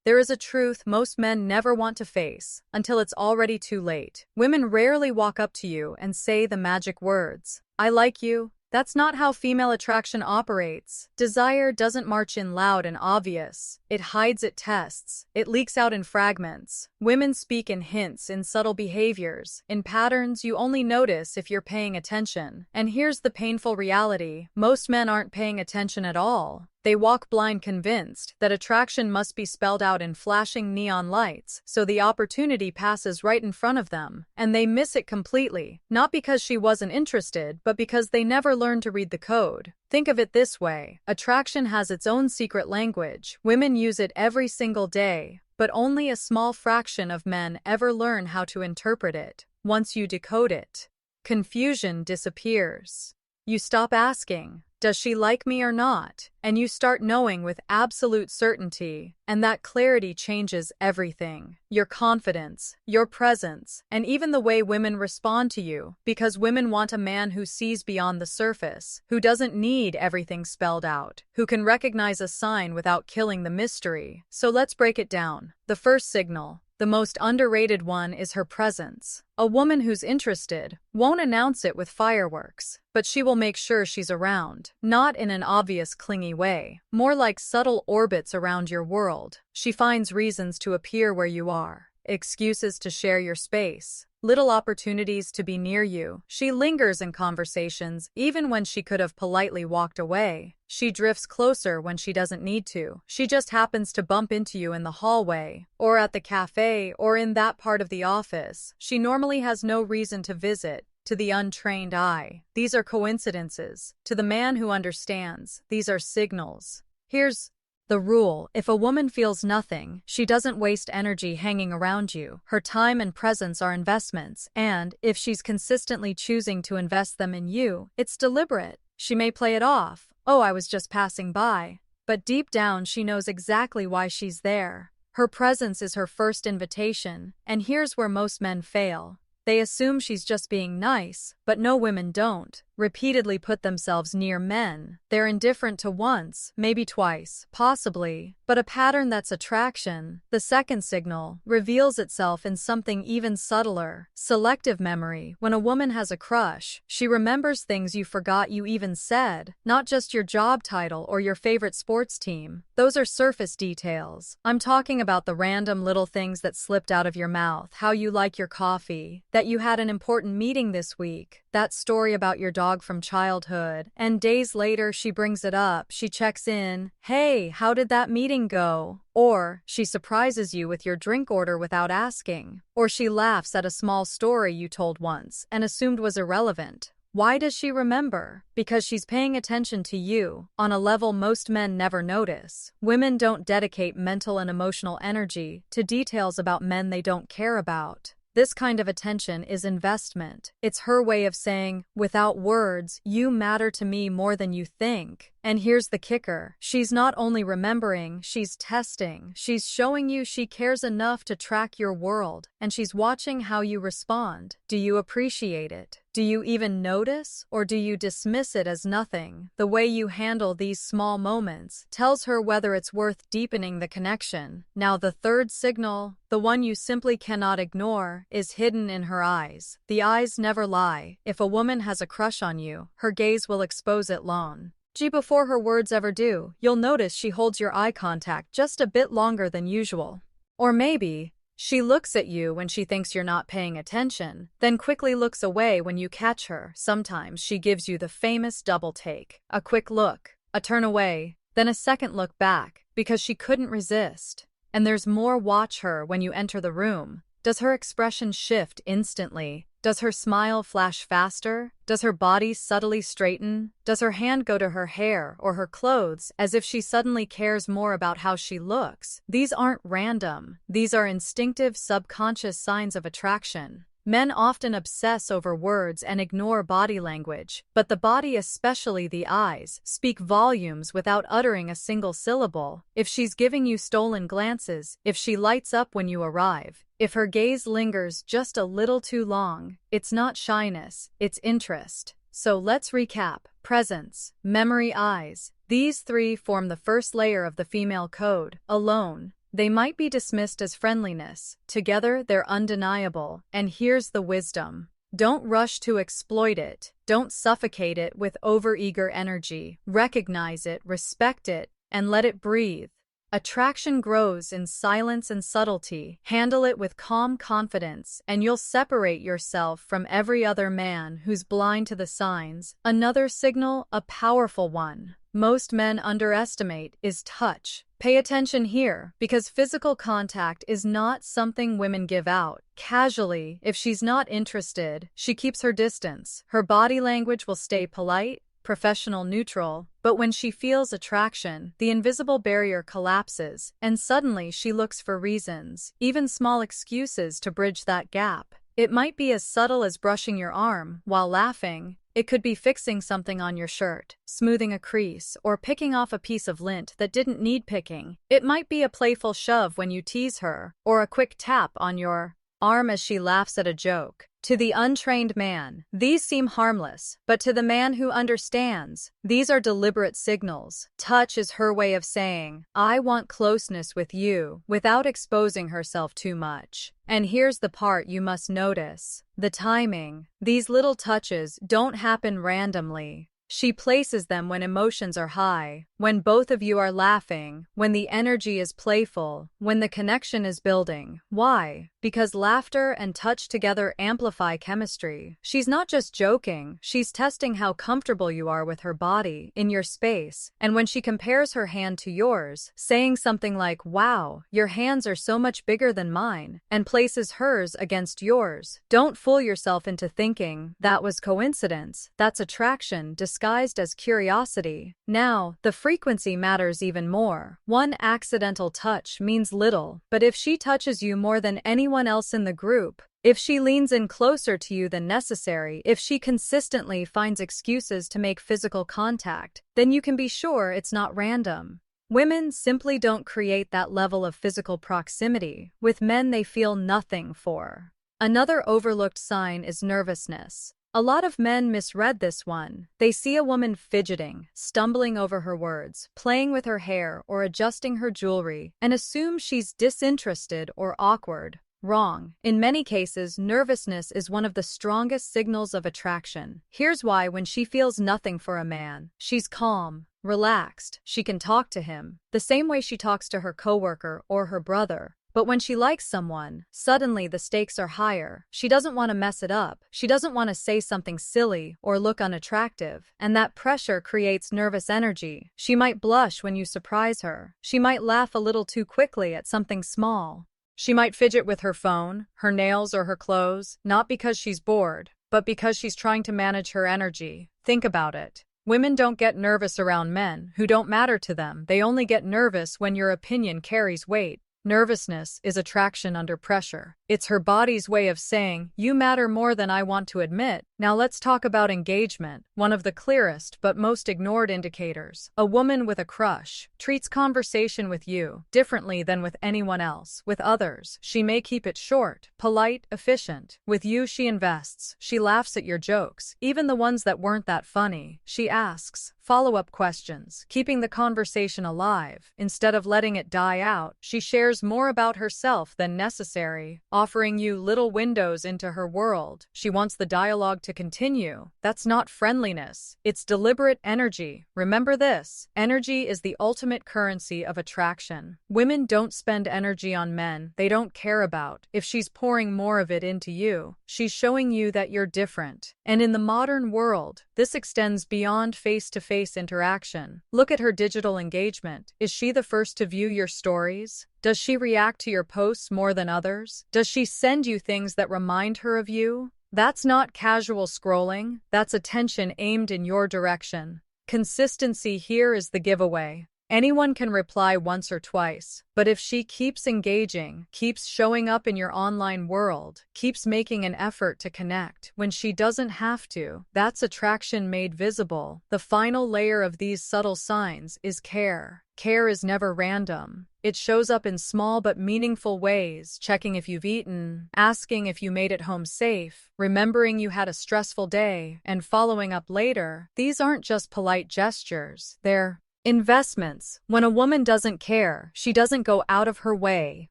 There is a truth most men never want to face until it's already too late. Women rarely walk up to you and say the magic words, "I like you." That's not how female attraction operates. Desire doesn't march in loud and obvious. It hides, it tests, it leaks out in fragments. Women speak in hints, in subtle behaviors, in patterns you only notice if you're paying attention. And here's the painful reality: most men aren't paying attention at all. They walk blind, convinced that attraction must be spelled out in flashing neon lights, so the opportunity passes right in front of them, and they miss it completely, not because she wasn't interested, but because they never learned to read the code. Think of it this way: attraction has its own secret language. Women use it every single day, but only a small fraction of men ever learn how to interpret it. Once you decode it, confusion disappears. You stop asking, "Does she like me or not?" and you start knowing with absolute certainty, and that clarity changes everything. Your confidence, your presence, and even the way women respond to you, because women want a man who sees beyond the surface, who doesn't need everything spelled out, who can recognize a sign without killing the mystery. So let's break it down. The first signal, the most underrated one, is her presence. A woman who's interested won't announce it with fireworks, but she will make sure she's around, not in an obvious clingy way, more like subtle orbits around your world. She finds reasons to appear where you are, excuses to share your space, little opportunities to be near you. She lingers in conversations even when she could have politely walked away. She drifts closer when she doesn't need to. She just happens to bump into you in the hallway, or at the cafe, or in that part of the office she normally has no reason to visit. To the untrained eye, these are coincidences. To the man who understands, these are signals. Here's the rule: if a woman feels nothing, she doesn't waste energy hanging around you. Her time and presence are investments, and if she's consistently choosing to invest them in you, it's deliberate. She may play it off, "Oh, I was just passing by," but deep down she knows exactly why she's there. Her presence is her first invitation, and here's where most men fail. They assume she's just being nice, but no, women don't repeatedly put themselves near men. They're indifferent to once, maybe twice, possibly, but a pattern that's attraction. The second signal reveals itself in something even subtler: selective memory. When a woman has a crush, she remembers things you forgot you even said, not just your job title or your favorite sports team. Those are surface details. I'm talking about the random little things that slipped out of your mouth: how you like your coffee, that you had an important meeting this week, that story about your dog from childhood. And days later she brings it up. She checks in: "Hey, how did that meeting go?" Or she surprises you with your drink order without asking. Or she laughs at a small story you told once and assumed was irrelevant. Why does she remember? Because she's paying attention to you on a level most men never notice. Women don't dedicate mental and emotional energy to details about men they don't care about. This kind of attention is investment. It's her way of saying, without words, "You matter to me more than you think." And here's the kicker: she's not only remembering, she's testing. She's showing you she cares enough to track your world, and she's watching how you respond. Do you appreciate it? Do you even notice? Or do you dismiss it as nothing? The way you handle these small moments tells her whether it's worth deepening the connection. Now, the third signal, the one you simply cannot ignore, is hidden in her eyes. The eyes never lie. If a woman has a crush on you, her gaze will expose it long before her words ever do. You'll notice she holds your eye contact just a bit longer than usual. Or maybe she looks at you when she thinks you're not paying attention, then quickly looks away when you catch her. Sometimes she gives you the famous double take: a quick look, a turn away, then a second look back, because she couldn't resist. And there's more. Watch her when you enter the room. Does her expression shift instantly? Does her smile flash faster? Does her body subtly straighten? Does her hand go to her hair or her clothes, as if she suddenly cares more about how she looks? These aren't random. These are instinctive, subconscious signs of attraction. Men often obsess over words and ignore body language, but the body, especially the eyes, speak volumes without uttering a single syllable. If she's giving you stolen glances, if she lights up when you arrive, if her gaze lingers just a little too long, it's not shyness, it's interest. So let's recap: presence, memory, eyes. These three form the first layer of the female code. Alone, They might be dismissed as friendliness. Together, they're undeniable. And here's the wisdom. Don't rush to exploit it. Don't suffocate it with overeager energy. Recognize it, respect it, and let it breathe. Attraction grows in silence and subtlety. Handle it with calm confidence, and you'll separate yourself from every other man who's blind to the signs. Another signal, a powerful one, most men underestimate, is touch. Pay attention here, because physical contact is not something women give out casually. If she's not interested, she keeps her distance. Her body language will stay polite, professional, neutral, but when she feels attraction, the invisible barrier collapses, and suddenly she looks for reasons, even small excuses, to bridge that gap. It might be as subtle as brushing your arm while laughing. It could be fixing something on your shirt, smoothing a crease, or picking off a piece of lint that didn't need picking. It might be a playful shove when you tease her, or a quick tap on your arm as she laughs at a joke. To the untrained man, these seem harmless, but to the man who understands, these are deliberate signals. Touch is her way of saying, I want closeness with you, without exposing herself too much. And here's the part you must notice: the timing. These little touches don't happen randomly. She places them when emotions are high, when both of you are laughing, when the energy is playful, when the connection is building. Why? Because laughter and touch together amplify chemistry. She's not just joking, she's testing how comfortable you are with her body, in your space. And when she compares her hand to yours, saying something like, wow, your hands are so much bigger than mine, and places hers against yours, don't fool yourself into thinking that was coincidence. That's attraction disguised as curiosity. Now, the frequency matters even more. One accidental touch means little, but if she touches you more than anyone else in the group, if she leans in closer to you than necessary, if she consistently finds excuses to make physical contact, then you can be sure it's not random. Women simply don't create that level of physical proximity with men they feel nothing for. Another overlooked sign is nervousness. A lot of men misread this one. They see a woman fidgeting, stumbling over her words, playing with her hair, or adjusting her jewelry, and assume she's disinterested or awkward. Wrong. In many cases, nervousness is one of the strongest signals of attraction. Here's why: when she feels nothing for a man, she's calm, relaxed. She can talk to him the same way she talks to her coworker or her brother. But when she likes someone, suddenly the stakes are higher. She doesn't want to mess it up. She doesn't want to say something silly or look unattractive. And that pressure creates nervous energy. She might blush when you surprise her. She might laugh a little too quickly at something small. She might fidget with her phone, her nails, or her clothes, not because she's bored, but because she's trying to manage her energy. Think about it. Women don't get nervous around men who don't matter to them. They only get nervous when your opinion carries weight. Nervousness is attraction under pressure. It's her body's way of saying, you matter more than I want to admit. Now let's talk about engagement, one of the clearest but most ignored indicators. A woman with a crush treats conversation with you differently than with anyone else. With others, she may keep it short, polite, efficient. With you, she invests. She laughs at your jokes, even the ones that weren't that funny. She asks follow-up questions, keeping the conversation alive. Instead of letting it die out, she shares more about herself than necessary, offering you little windows into her world. She wants the dialogue to continue. That's not friendliness. It's deliberate energy. Remember this: energy is the ultimate currency of attraction. Women don't spend energy on men they don't care about. If she's pouring more of it into you, she's showing you that you're different. And in the modern world, this extends beyond face-to-face interaction. Look at her digital engagement. Is she the first to view your stories? Does she react to your posts more than others? Does she send you things that remind her of you? That's not casual scrolling. That's attention aimed in your direction. Consistency here is the giveaway. Anyone can reply once or twice, but if she keeps engaging, keeps showing up in your online world, keeps making an effort to connect when she doesn't have to, that's attraction made visible. The final layer of these subtle signs is care. Care is never random. It shows up in small but meaningful ways: checking if you've eaten, asking if you made it home safe, remembering you had a stressful day, and following up later. These aren't just polite gestures. They're Investments. When a woman doesn't care, she doesn't go out of her way.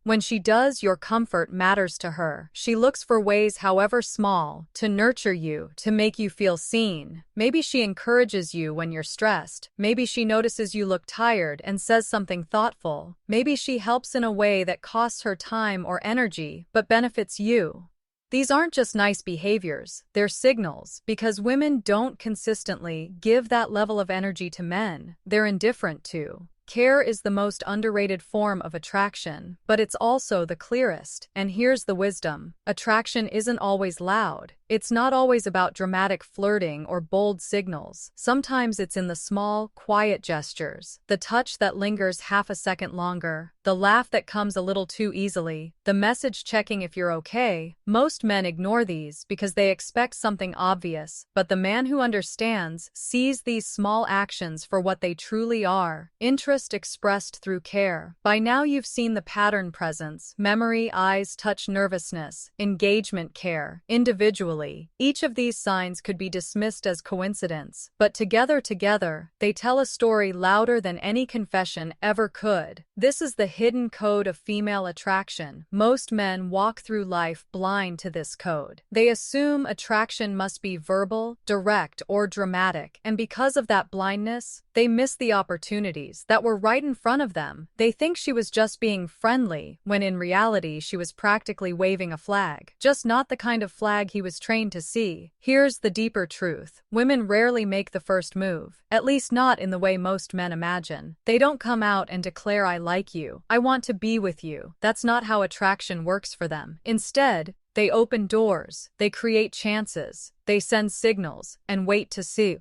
When she does, your comfort matters to her. She looks for ways, however small, to nurture you, to make you feel seen. Maybe she encourages you when you're stressed. Maybe she notices you look tired and says something thoughtful. Maybe she helps in a way that costs her time or energy, but benefits you. These aren't just nice behaviors, they're signals, because women don't consistently give that level of energy to men they're indifferent to. Care is the most underrated form of attraction, but it's also the clearest. And here's the wisdom. Attraction isn't always loud. It's not always about dramatic flirting or bold signals. Sometimes it's in the small, quiet gestures, the touch that lingers half a second longer, the laugh that comes a little too easily, the message checking if you're okay. Most men ignore these because they expect something obvious, but the man who understands sees these small actions for what they truly are: interest expressed through care. By now you've seen the pattern: presence, memory, eyes, touch, nervousness, engagement, care. Individually, each of these signs could be dismissed as coincidence, but together, they tell a story louder than any confession ever could. This is the hidden code of female attraction. Most men walk through life blind to this code. They assume attraction must be verbal, direct, or dramatic, and because of that blindness, they miss the opportunities that were right in front of them. They think she was just being friendly, when in reality she was practically waving a flag. Just not the kind of flag he was trained to see. Here's the deeper truth. Women rarely make the first move, at least not in the way most men imagine. They don't come out and declare, "I like you, I want to be with you." That's not how attraction works for them. Instead, they open doors, they create chances, they send signals, and wait to see.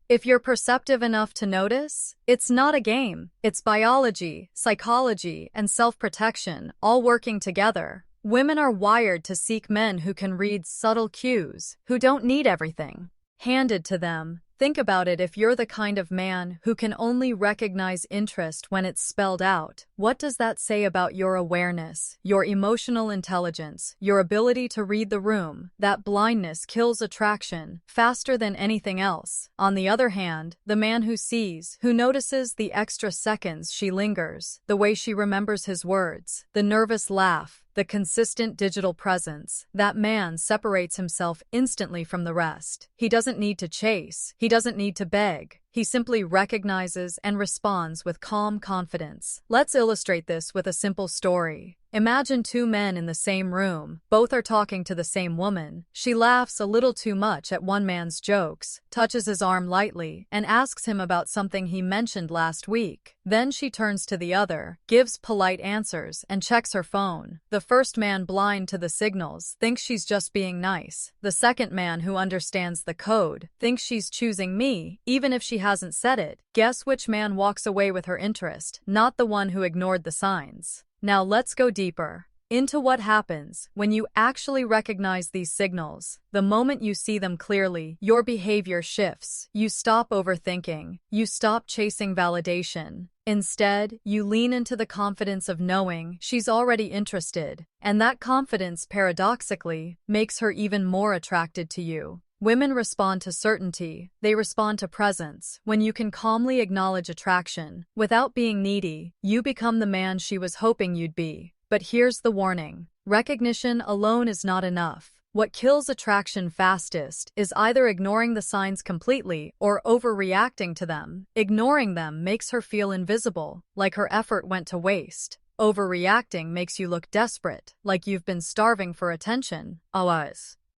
If you're perceptive enough to notice, it's not a game. It's biology, psychology, and self-protection, all working together. Women are wired to seek men who can read subtle cues, who don't need everything handed to them. Think about it. If you're the kind of man who can only recognize interest when it's spelled out, what does that say about your awareness, your emotional intelligence, your ability to read the room? That blindness kills attraction faster than anything else. On the other hand, the man who sees, who notices the extra seconds she lingers, the way she remembers his words, the nervous laugh, the consistent digital presence, that man separates himself instantly from the rest. He doesn't need to chase. He doesn't need to beg. He simply recognizes and responds with calm confidence. Let's illustrate this with a simple story. Imagine two men in the same room. Both are talking to the same woman. She laughs a little too much at one man's jokes, touches his arm lightly, and asks him about something he mentioned last week. Then she turns to the other, gives polite answers, and checks her phone. The first man, blind to the signals, thinks she's just being nice. The second man, who understands the code, thinks she's choosing me, even if she hasn't said it. Guess which man walks away with her interest, not the one who ignored the signs. Now let's go deeper into what happens when you actually recognize these signals. The moment you see them clearly, your behavior shifts. You stop overthinking. You stop chasing validation. Instead, you lean into the confidence of knowing she's already interested. And that confidence, paradoxically, makes her even more attracted to you. Women respond to certainty. They respond to presence. When you can calmly acknowledge attraction without being needy, you become the man she was hoping you'd be. But here's the warning. Recognition alone is not enough. What kills attraction fastest is either ignoring the signs completely or overreacting to them. Ignoring them makes her feel invisible, like her effort went to waste. Overreacting makes you look desperate, like you've been starving for attention.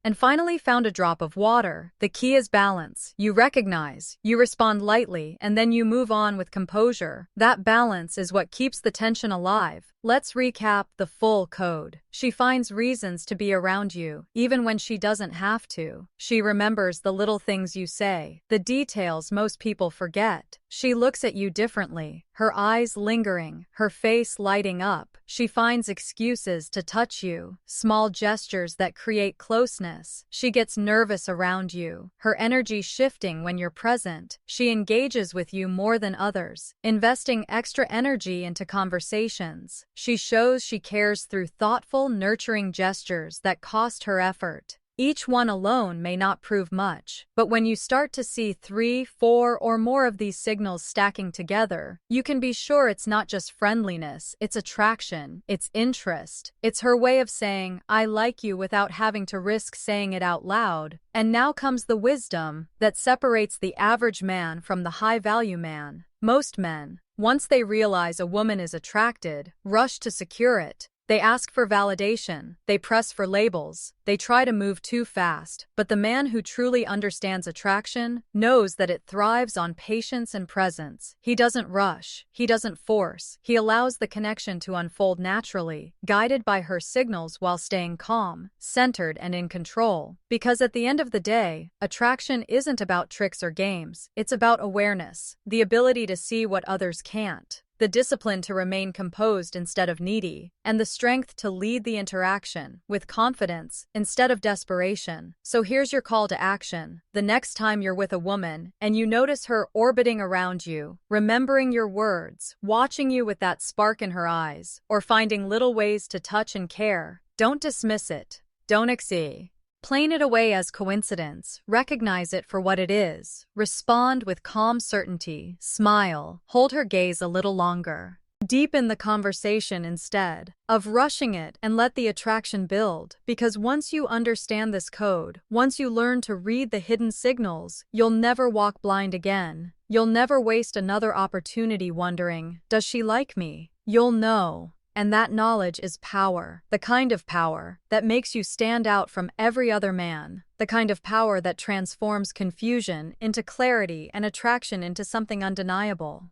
And finally, found a drop of water. The key is balance. You recognize, you respond lightly, and then you move on with composure. That balance is what keeps the tension alive. Let's recap the full code. She finds reasons to be around you, even when she doesn't have to. She remembers the little things you say, the details most people forget. She looks at you differently, her eyes lingering, her face lighting up. She finds excuses to touch you, small gestures that create closeness. She gets nervous around you, her energy shifting when you're present. She engages with you more than others, investing extra energy into conversations. She shows she cares through thoughtful, nurturing gestures that cost her effort. Each one alone may not prove much, but when you start to see 3, 4, or more of these signals stacking together, you can be sure it's not just friendliness, it's attraction, it's interest. It's her way of saying, I like you without having to risk saying it out loud. And now comes the wisdom that separates the average man from the high-value man. Most men, once they realize a woman is attracted, rush to secure it. They ask for validation, they press for labels, they try to move too fast, but the man who truly understands attraction knows that it thrives on patience and presence. He doesn't rush, he doesn't force, he allows the connection to unfold naturally, guided by her signals while staying calm, centered, and in control. Because at the end of the day, attraction isn't about tricks or games, it's about awareness, the ability to see what others can't, the discipline to remain composed instead of needy, and the strength to lead the interaction with confidence instead of desperation. So here's your call to action. The next time you're with a woman and you notice her orbiting around you, remembering your words, watching you with that spark in her eyes, or finding little ways to touch and care, don't dismiss it. Don't plain it away as coincidence. Recognize it for what it is. Respond with calm certainty. Smile. Hold her gaze a little longer. Deepen the conversation instead of rushing it, and let the attraction build. Because once you understand this code, once you learn to read the hidden signals, you'll never walk blind again. You'll never waste another opportunity wondering, does she like me? You'll know. And that knowledge is power, the kind of power that makes you stand out from every other man, the kind of power that transforms confusion into clarity and attraction into something undeniable.